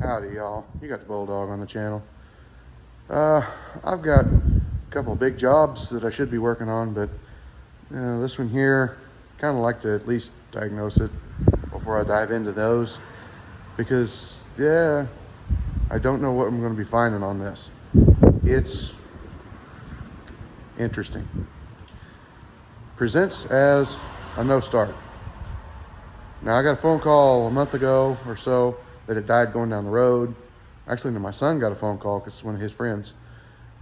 Howdy, y'all. You got the Bulldog on the channel. I've got a couple of big jobs that I should be working on, but this one here, kind of like to at least diagnose it before I dive into those, because I don't know what I'm going to be finding on this. It's interesting. Presents as a no start. Now, I got a phone call a month ago or so that it died going down the road. Actually, my son got a phone call because it's one of his friends,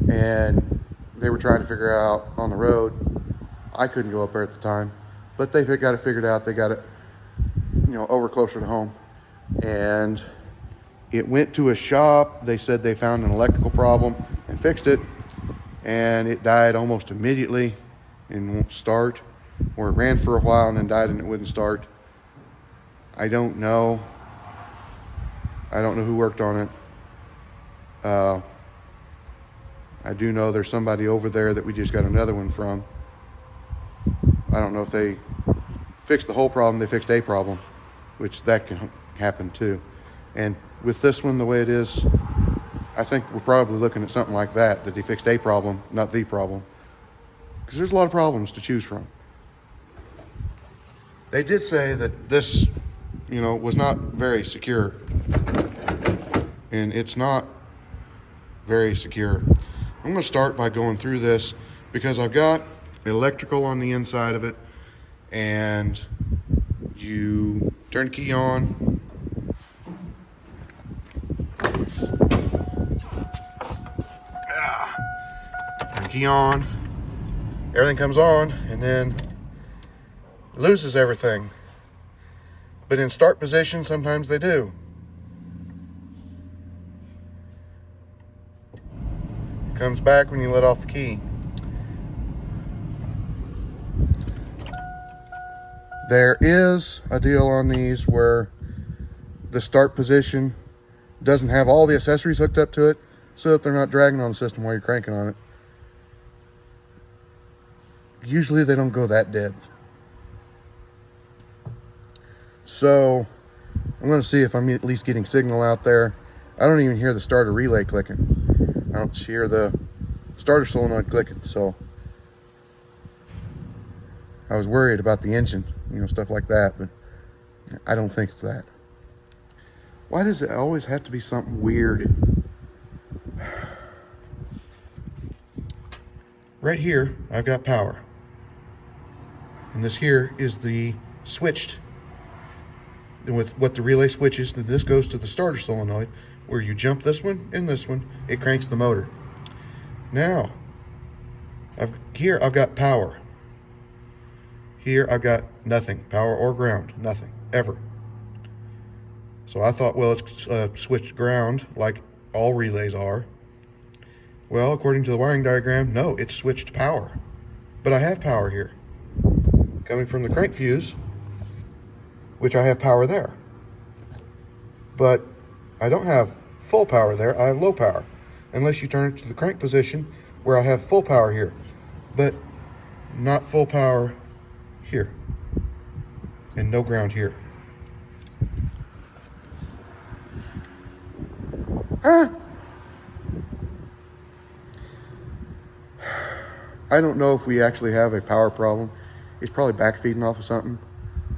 and they were trying to figure out on the road. I couldn't go up there at the time, but they got it figured out. They got it, over closer to home, and it went to a shop. They said they found an electrical problem and fixed it, and it died almost immediately and won't start, or it ran for a while and then died and it wouldn't start. I don't know. I don't know who worked on it. I do know there's somebody over there that we just got another one from. I don't know if they fixed the whole problem. They fixed a problem, which that can happen too. And with this one, the way it is, I think we're probably looking at something like that they fixed a problem, not the problem. Because there's a lot of problems to choose from. They did say that this, was not very secure. And it's not very secure. I'm going to start by going through this because I've got electrical on the inside of it, and you turn the key on. Turn the key on. Everything comes on, and then loses everything. But in start position, sometimes they do. Comes back when you let off the key. There is a deal on these where the start position doesn't have all the accessories hooked up to it, so that they're not dragging on the system while you're cranking on it. Usually they don't go that dead. So I'm going to see if I'm at least getting signal out there. I don't even hear the starter relay clicking. I don't hear the starter solenoid clicking. So I was worried about the engine, stuff like that, but I don't think it's that. Why does it always have to be something weird? Right here, I've got power. And this here is the switched. And with what the relay switches, then this goes to the starter solenoid, where you jump this one and this one, it cranks the motor. Now, here I've got power. Here I've got nothing, power or ground, nothing, ever. So I thought, well, it's switched ground like all relays are. Well, according to the wiring diagram, no, it's switched power. But I have power here, coming from the crank fuse, which I have power there. But I don't have full power there, I have low power. Unless you turn it to the crank position where I have full power here, but not full power here, and no ground here. I don't know if we actually have a power problem. It's probably backfeeding off of something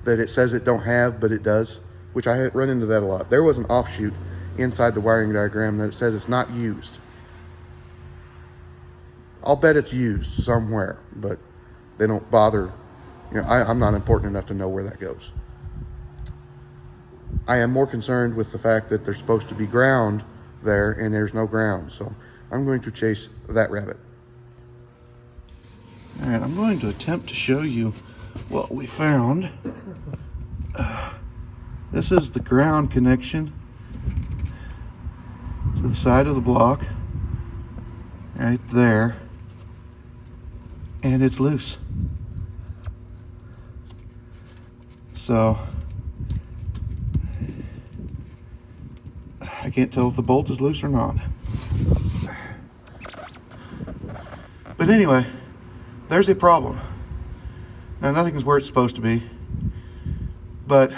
that it says it don't have, but it does, which I run into that a lot. There was an offshoot inside the wiring diagram that it says it's not used. I'll bet it's used somewhere, but they don't bother. I'm not important enough to know where that goes. I am more concerned with the fact that there's supposed to be ground there and there's no ground. So I'm going to chase that rabbit. All right, I'm going to attempt to show you what we found. This is the ground connection to the side of the block, right there, and it's loose. So I can't tell if the bolt is loose or not. But anyway, there's a problem. Now, nothing is where it's supposed to be, but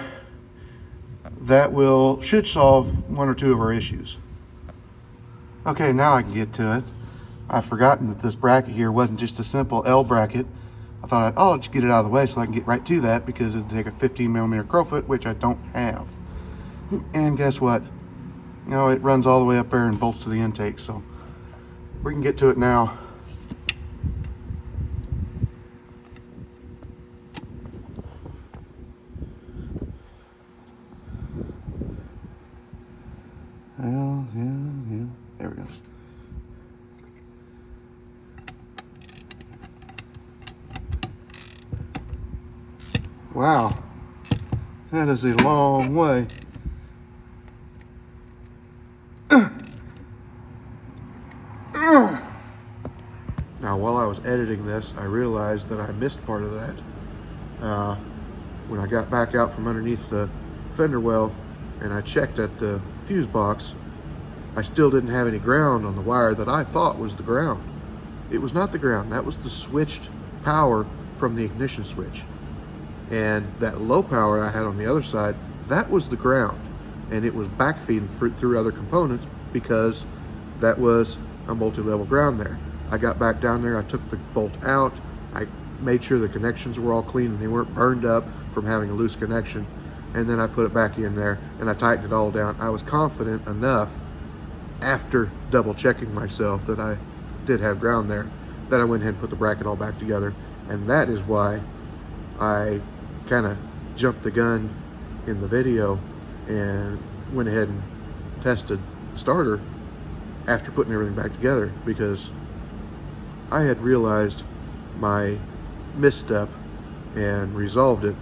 that should solve one or two of our issues. Okay, now I can get to it. I've forgotten that this bracket here wasn't just a simple L bracket. I thought I'll just get it out of the way so I can get right to that, because it'd take a 15mm crowfoot, which I don't have. And guess what? No, it runs all the way up there and bolts to the intake, so we can get to it now. Well, yeah, there we go. Wow, that is a long way. Now, while I was editing this, I realized that I missed part of that. When I got back out from underneath the fender well and I checked at the fuse box, I still didn't have any ground on the wire that I thought was the ground. It was not the ground. That was the switched power from the ignition switch. And that low power I had on the other side, that was the ground. And it was backfeeding through other components, because that was a multi-level ground there. I got back down there, I took the bolt out, I made sure the connections were all clean and they weren't burned up from having a loose connection. And then I put it back in there and I tightened it all down. I was confident enough, after double checking myself that I did have ground there, that I went ahead and put the bracket all back together. And that is why I kind of jumped the gun in the video and went ahead and tested the starter after putting everything back together, because I had realized my misstep and resolved it.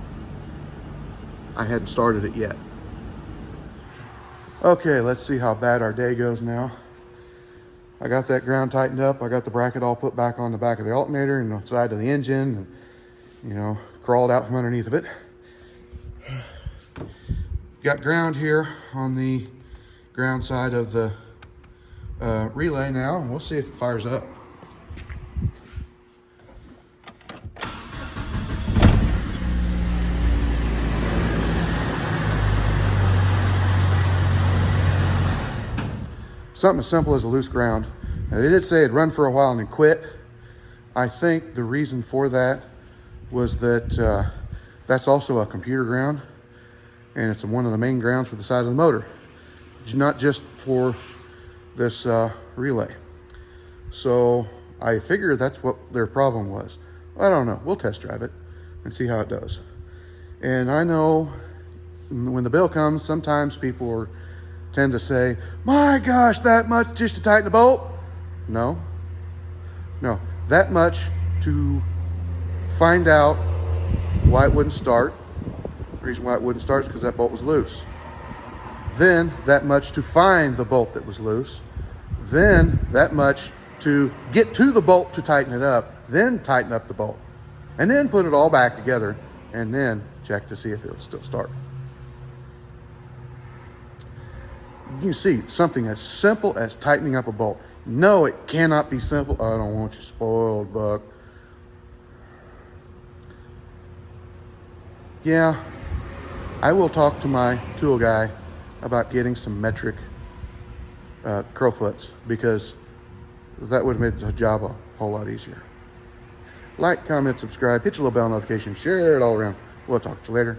I hadn't started it yet. Okay, let's see how bad our day goes now. I got that ground tightened up. I got the bracket all put back on the back of the alternator and the side of the engine, and crawled out from underneath of it. Got ground here on the ground side of the relay now, and we'll see if it fires up. Something as simple as a loose ground. Now, they did say it'd run for a while and then quit. I think the reason for that was that that's also a computer ground, and it's one of the main grounds for the side of the motor, not just for this relay. So I figured that's what their problem was. I don't know. We'll test drive it and see how it does. And I know when the bill comes, sometimes people tend to say, my gosh, that much just to tighten the bolt? No, that much to find out why it wouldn't start. The reason why it wouldn't start is because that bolt was loose. Then that much to find the bolt that was loose. Then that much to get to the bolt to tighten it up. Then tighten up the bolt. And then put it all back together, and then check to see if it would still start. You can see something as simple as tightening up a bolt. No, it cannot be simple. I don't want you spoiled, Buck. Yeah, I will talk to my tool guy about getting some metric crowfoots, because that would have made the job a whole lot easier. Like, comment, subscribe, hit your little bell notification, share it all around. We'll talk to you later.